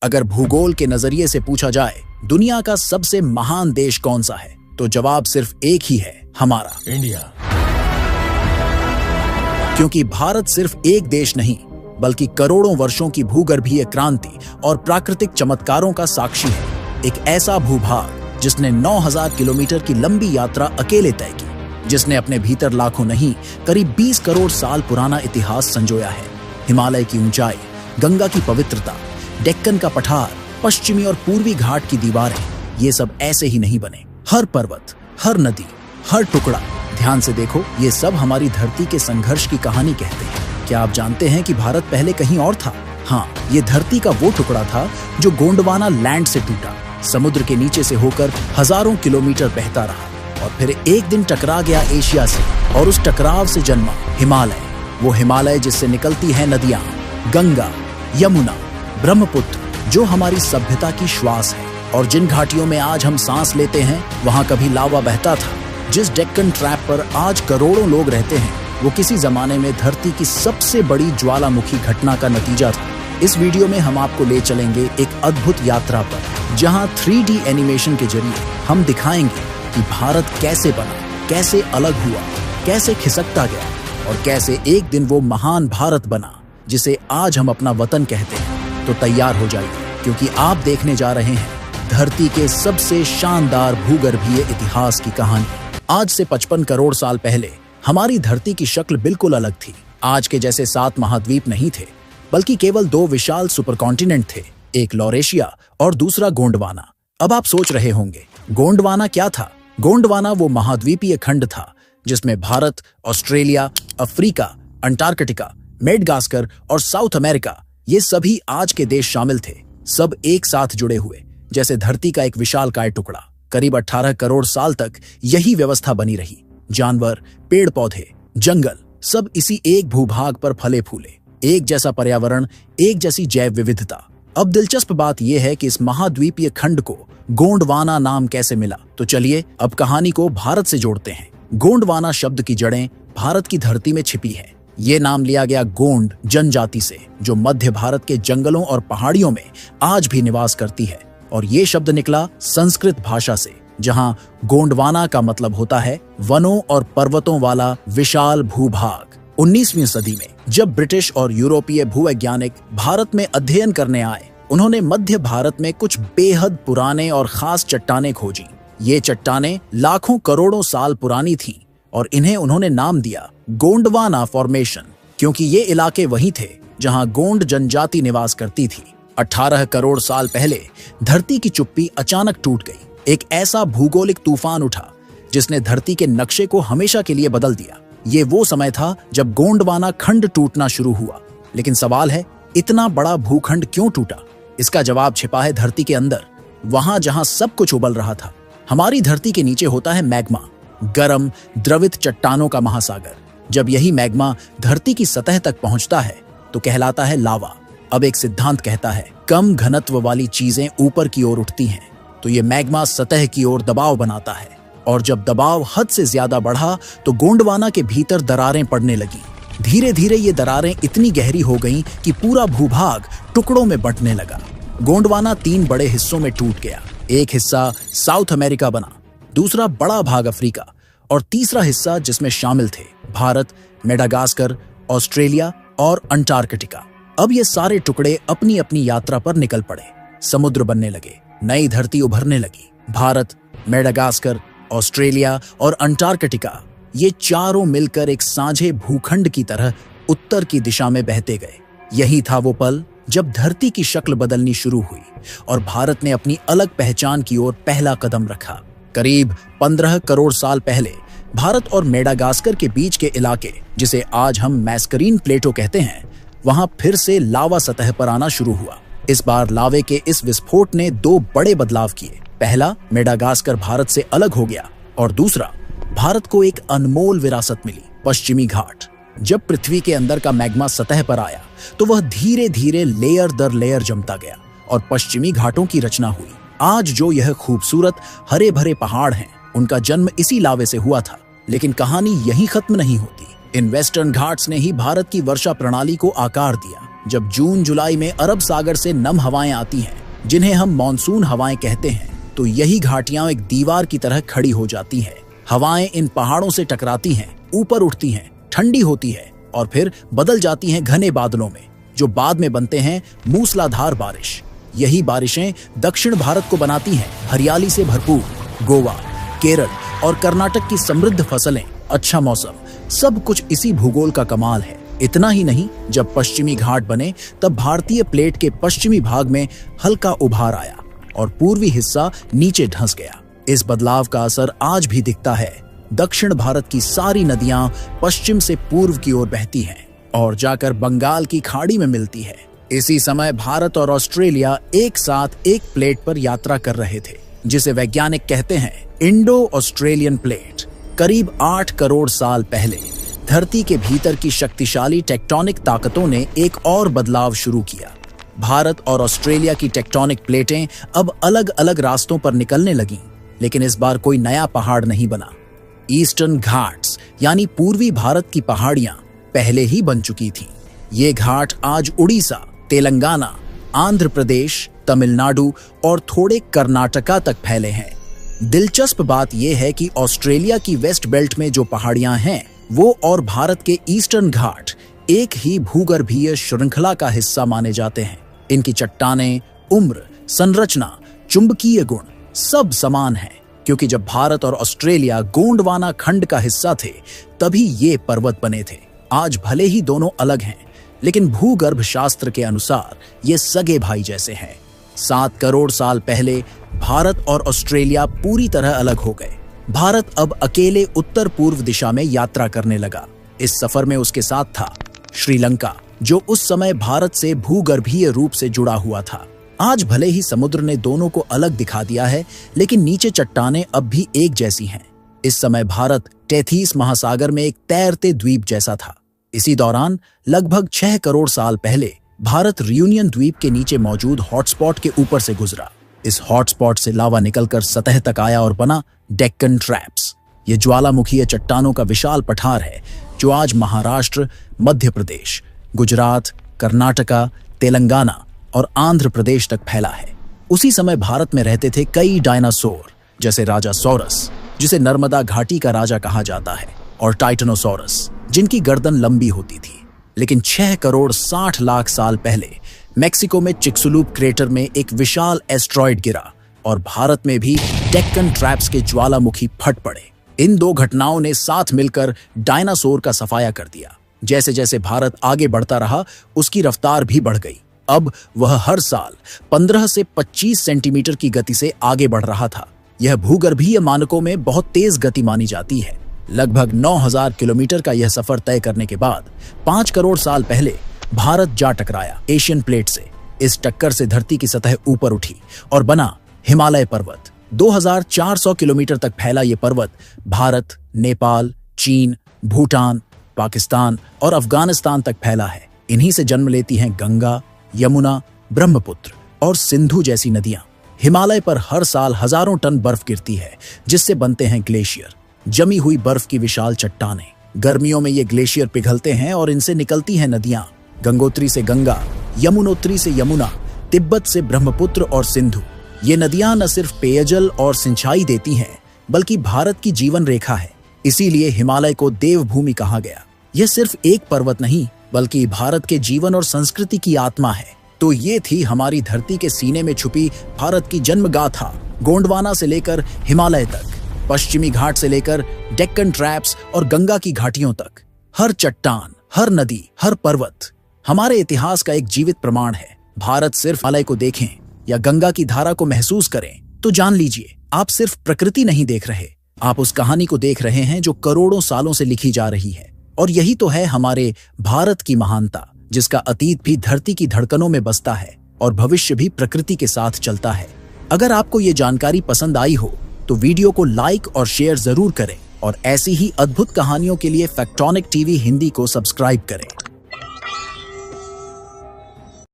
अगर भूगोल के नजरिए से पूछा जाए दुनिया का सबसे महान देश कौन सा है, तो जवाब सिर्फ एक ही है, हमारा इंडिया। क्योंकि भारत सिर्फ एक देश नहीं बल्कि करोड़ों वर्षों की भूगर्भीय क्रांति और प्राकृतिक चमत्कारों का साक्षी है। एक ऐसा भूभाग जिसने 9000 किलोमीटर की लंबी यात्रा अकेले तय की, जिसने अपने भीतर लाखों नहीं करीब 20 करोड़ साल पुराना इतिहास संजोया है। हिमालय की ऊंचाई, गंगा की पवित्रता, डेक्कन का पठार, पश्चिमी और पूर्वी घाट की दीवारें, ये सब ऐसे ही नहीं बने। हर पर्वत, हर नदी, हर टुकड़ा, ध्यान से देखो, ये सब हमारी धरती के संघर्ष की कहानी कहते हैं। क्या आप जानते हैं कि भारत पहले कहीं और था? हाँ, ये धरती का वो टुकड़ा था जो गोंडवाना लैंड से टूटा, समुद्र के नीचे से होकर हजारों किलोमीटर बहता रहा और फिर एक दिन टकरा गया एशिया से, और उस टकराव से जन्मा हिमालय। वो हिमालय जिससे निकलती हैं नदियां गंगा, यमुना, ब्रह्मपुत्र, जो हमारी सभ्यता की श्वास है। और जिन घाटियों में आज हम सांस लेते हैं, वहां कभी लावा बहता था। जिस डेक्कन ट्रैप पर आज करोड़ों लोग रहते हैं, वो किसी जमाने में धरती की सबसे बड़ी ज्वालामुखी घटना का नतीजा था। इस वीडियो में हम आपको ले चलेंगे एक अद्भुत यात्रा पर, जहां 3D एनिमेशन के जरिए हम दिखाएंगे कि भारत कैसे बना, कैसे अलग हुआ, कैसे खिसकता गया और कैसे एक दिन वो महान भारत बना जिसे आज हम अपना वतन कहते हैं। तो तैयार हो जाइए, क्योंकि आप देखने जा रहे हैं धरती के सबसे शानदार भूगर्भीय इतिहास की कहानी। आज से 55 करोड़ साल पहले हमारी धरती की शक्ल बिल्कुल अलग थी। आज के जैसे 7 महाद्वीप नहीं थे, बल्कि केवल 2 विशाल सुपरकॉन्टिनेंट थे, एक लॉरेशिया और दूसरा गोंडवाना। अब आप सोच रहे होंगे, गोंडवाना क्या था? गोंडवाना वो महाद्वीपीय खंड था जिसमें Bharat, Australia, Africa, Antarctica, Madagascar और साउथ अमेरिका, ये सभी आज के देश शामिल थे। सब एक साथ जुड़े हुए, जैसे धरती का एक विशालकाय टुकड़ा। करीब 18 करोड़ साल तक यही व्यवस्था बनी रही। जानवर, पेड़ पौधे, जंगल, सब इसी एक भूभाग पर फले फूले। एक जैसा पर्यावरण, एक जैसी जैव विविधता। अब दिलचस्प बात यह है कि इस महाद्वीपीय खंड को गोंडवाना नाम कैसे मिला। तो चलिए अब कहानी को भारत से जोड़ते हैं। गोंडवाना शब्द की जड़ें भारत की धरती में छिपी है। ये नाम लिया गया गोंड जनजाति से, जो मध्य भारत के जंगलों और पहाड़ियों में आज भी निवास करती है। और ये शब्द निकला संस्कृत भाषा से, जहां गोंडवाना का मतलब होता है वनों और पर्वतों वाला विशाल भूभाग। 19वीं सदी में जब ब्रिटिश और यूरोपीय भूवैज्ञानिक भारत में अध्ययन करने आए, उन्होंने मध्य भारत में कुछ बेहद पुराने और खास चट्टानें खोजी। ये चट्टानें लाखों करोड़ों साल पुरानी थीं और इन्हें उन्होंने नाम दिया गोंडवाना फॉर्मेशन, क्योंकि ये इलाके वही थे जहां गोंड जनजाति निवास करती थी। 18 करोड़ साल पहले धरती की चुप्पी अचानक टूट गई। एक ऐसा भूगोलिक तूफान उठा जिसने धरती के नक्शे को हमेशा के लिए बदल दिया। ये वो समय था जब गोंडवाना खंड टूटना शुरू हुआ। लेकिन सवाल है, इतना बड़ा भूखंड क्यों टूटा? इसका जवाब छिपा है धरती के अंदर, वहां जहां सब कुछ उबल रहा था। हमारी धरती के नीचे होता है मैग्मा, गरम द्रवित चट्टानों का महासागर। जब यही मैग्मा धरती की सतह तक पहुंचता है तो कहलाता है लावा। अब एक सिद्धांत कहता है, कम घनत्व वाली चीजें ऊपर की ओर उठती हैं, तो ये मैग्मा सतह की ओर दबाव बनाता है। और जब दबाव हद से ज्यादा बढ़ा तो गोंडवाना के भीतर दरारें पड़ने लगी। धीरे धीरे ये दरारें इतनी गहरी हो गईं कि पूरा भूभाग टुकड़ों में बंटने लगा। गोंडवाना 3 बड़े हिस्सों में टूट गया। एक हिस्सा साउथ अमेरिका बना, दूसरा बड़ा भाग अफ्रीका और तीसरा हिस्सा जिसमें शामिल थे भारत, मेडागास्कर, ऑस्ट्रेलिया और अंटार्कटिका। अब ये सारे टुकड़े अपनी अपनी यात्रा पर निकल पड़े। समुद्र बनने लगे, नई धरती उभरने लगी। भारत, मेडागास्कर, ऑस्ट्रेलिया और अंटार्कटिका, ये चारों मिलकर एक साझे भूखंड की तरह उत्तर की दिशा में बहते गए। यही था वो पल जब धरती की शक्ल बदलनी शुरू हुई और भारत ने अपनी अलग पहचान की ओर पहला कदम रखा। करीब 15 करोड़ साल पहले भारत और मेडागास्कर के बीच के इलाके, जिसे आज हम मैस्करीन प्लेटो कहते हैं, वहां फिर से लावा सतह पर आना शुरू हुआ। इस बार लावे के इस विस्फोट ने 2 बड़े बदलाव किए। पहला, मेडागास्कर भारत से अलग हो गया और दूसरा, भारत को एक अनमोल विरासत मिली, पश्चिमी घाट। जब पृथ्वी के अंदर का मैग्मा सतह पर आया तो वह धीरे धीरे लेयर दर लेयर जमता गया और पश्चिमी घाटों की रचना हुई। आज जो यह खूबसूरत हरे भरे पहाड़ हैं, उनका जन्म इसी लावे से हुआ था। लेकिन कहानी यहीं खत्म नहीं होती। इन वेस्टर्न घाट्स ने ही भारत की वर्षा प्रणाली को आकार दिया। जब जून जुलाई में अरब सागर से नम हवाएं आती हैं, जिन्हें हम मॉनसून हवाएं कहते हैं, तो यही घाटियां एक दीवार की तरह खड़ी हो जाती हैं। हवाएं इन पहाड़ों से टकराती हैं, ऊपर उठती हैं, ठंडी होती है और फिर बदल जाती हैं घने बादलों में, जो बाद में बनते हैं मूसलाधार बारिश। यही बारिशें दक्षिण भारत को बनाती हैं हरियाली से भरपूर। गोवा, केरल और कर्नाटक की समृद्ध फसलें, अच्छा मौसम, सब कुछ इसी भूगोल का कमाल है। इतना ही नहीं, जब पश्चिमी घाट बने तब भारतीय प्लेट के पश्चिमी भाग में हल्का उभार आया और पूर्वी हिस्सा नीचे धंस गया। इस बदलाव का असर आज भी दिखता है। दक्षिण भारत की सारी नदियां पश्चिम से पूर्व की ओर बहती हैं और जाकर बंगाल की खाड़ी में मिलती है। इसी समय भारत और ऑस्ट्रेलिया एक साथ एक प्लेट पर यात्रा कर रहे थे, जिसे वैज्ञानिक कहते हैं इंडो ऑस्ट्रेलियन प्लेट। करीब 8 करोड़ साल पहले धरती के भीतर की शक्तिशाली टेक्टोनिक ताकतों ने एक और बदलाव शुरू किया। भारत और ऑस्ट्रेलिया की टेक्टोनिक प्लेटें अब अलग अलग रास्तों पर निकलने लगीं, लेकिन इस बार कोई नया पहाड़ नहीं बना। ईस्टर्न घाट्स यानी पूर्वी भारत की पहाड़ियां पहले ही बन चुकी थीं। ये घाट आज उड़ीसा, तेलंगाना, आंध्र प्रदेश, तमिलनाडु और थोड़े कर्नाटका तक फैले हैं। दिलचस्प बात यह है कि ऑस्ट्रेलिया की वेस्ट बेल्ट में जो पहाड़ियां हैं, वो और भारत के ईस्टर्न घाट एक ही भूगर्भीय श्रृंखला का हिस्सा माने जाते हैं। इनकी चट्टानें, उम्र, संरचना, चुंबकीय गुण सब समान हैं, क्योंकि जब भारत और ऑस्ट्रेलिया गोंडवाना खंड का हिस्सा थे, तभी ये पर्वत बने थे। आज भले ही दोनों अलग हैं, लेकिन भूगर्भ शास्त्र के अनुसार ये सगे भाई जैसे हैं। 7 करोड़ साल पहले भारत और ऑस्ट्रेलिया पूरी तरह अलग हो गए। भारत अब अकेले उत्तर पूर्व दिशा में यात्रा करने लगा। इस सफर में उसके साथ था श्रीलंका, जो उस समय भारत से भूगर्भीय रूप से जुड़ा हुआ था। आज भले ही समुद्र ने दोनों को अलग दिखा दिया है, लेकिन नीचे चट्टानें अब भी एक जैसी हैं। इस समय भारत टेथीस महासागर में एक तैरते द्वीप जैसा था। इसी दौरान लगभग 6 करोड़ साल पहले भारत रियूनियन द्वीप के नीचे मौजूद हॉटस्पॉट के ऊपर से गुजरा। इस हॉटस्पॉट से लावा निकलकर सतह तक आया और बना डेक्कन ट्रैप्स। ये ज्वालामुखीय चट्टानों का विशाल पठार है, जो आज महाराष्ट्र, मध्य प्रदेश, गुजरात, कर्नाटका, तेलंगाना और आंध्र प्रदेश तक फैला है। उसी समय भारत में रहते थे कई डायनासोर, जैसे राजा सौरस, जिसे नर्मदा घाटी का राजा कहा जाता है, और टाइटेनोसॉरस, जिनकी गर्दन लंबी होती थी। लेकिन 6 करोड़ 60 लाख साल पहले मेक्सिको में चिक्सुलूप क्रेटर में एक विशाल एस्ट्रॉयड गिरा और भारत में भी डेक्कन ट्रैप्स के ज्वालामुखी फट पड़े। इन दो घटनाओं ने साथ मिलकर डायनासोर का सफाया कर दिया। जैसे जैसे भारत आगे बढ़ता रहा, उसकी रफ्तार भी बढ़ गई। अब वह हर साल 15 से 25 सेंटीमीटर की गति से आगे बढ़ रहा था। यह भूगर्भीय मानकों में बहुत तेज गति मानी जाती है। लगभग 9000 किलोमीटर का यह सफर तय करने के बाद 5 करोड़ साल पहले भारत जा टकराया एशियन प्लेट से। इस टक्कर से धरती की सतह ऊपर उठी और बना हिमालय पर्वत। 2400 किलोमीटर तक फैला ये पर्वत भारत, नेपाल, चीन, भूटान, पाकिस्तान और अफगानिस्तान तक फैला है। इन्हीं से जन्म लेती हैं गंगा, यमुना, ब्रह्मपुत्र और सिंधु जैसी नदियां। हिमालय पर हर साल हजारों टन बर्फ गिरती है, जिससे बनते हैं ग्लेशियर, जमी हुई बर्फ की विशाल चट्टानें। गर्मियों में ये ग्लेशियर पिघलते हैं और इनसे निकलती हैं नदियां। गंगोत्री से गंगा, यमुनोत्री से यमुना, तिब्बत से ब्रह्मपुत्र और सिंधु। ये नदियां न सिर्फ पेयजल और सिंचाई देती हैं, बल्कि भारत की जीवन रेखा है। इसीलिए हिमालय को देवभूमि कहा गया। यह सिर्फ एक पर्वत नहीं, बल्कि भारत के जीवन और संस्कृति की आत्मा है। तो ये थी हमारी धरती के सीने में छुपी भारत की जन्म गाथा। गोंडवाना से लेकर हिमालय तक, पश्चिमी घाट से लेकर डेक्कन ट्रैप्स और गंगा की घाटियों तक, हर चट्टान, हर नदी, हर पर्वत हमारे इतिहास का एक जीवित प्रमाण है। भारत सिर्फ हिमालय को देखें या गंगा की धारा को महसूस करें तो जान लीजिए, आप सिर्फ प्रकृति नहीं देख रहे, आप उस कहानी को देख रहे हैं जो करोड़ों सालों से लिखी जा रही है। और यही तो है हमारे भारत की महानता, जिसका अतीत भी धरती की धड़कनों में बसता है और भविष्य भी प्रकृति के साथ चलता है। अगर आपको ये जानकारी पसंद आई हो तो वीडियो को लाइक और शेयर जरूर करें और ऐसी ही अद्भुत कहानियों के लिए फैक्टोनिक टीवी हिंदी को सब्सक्राइब करें।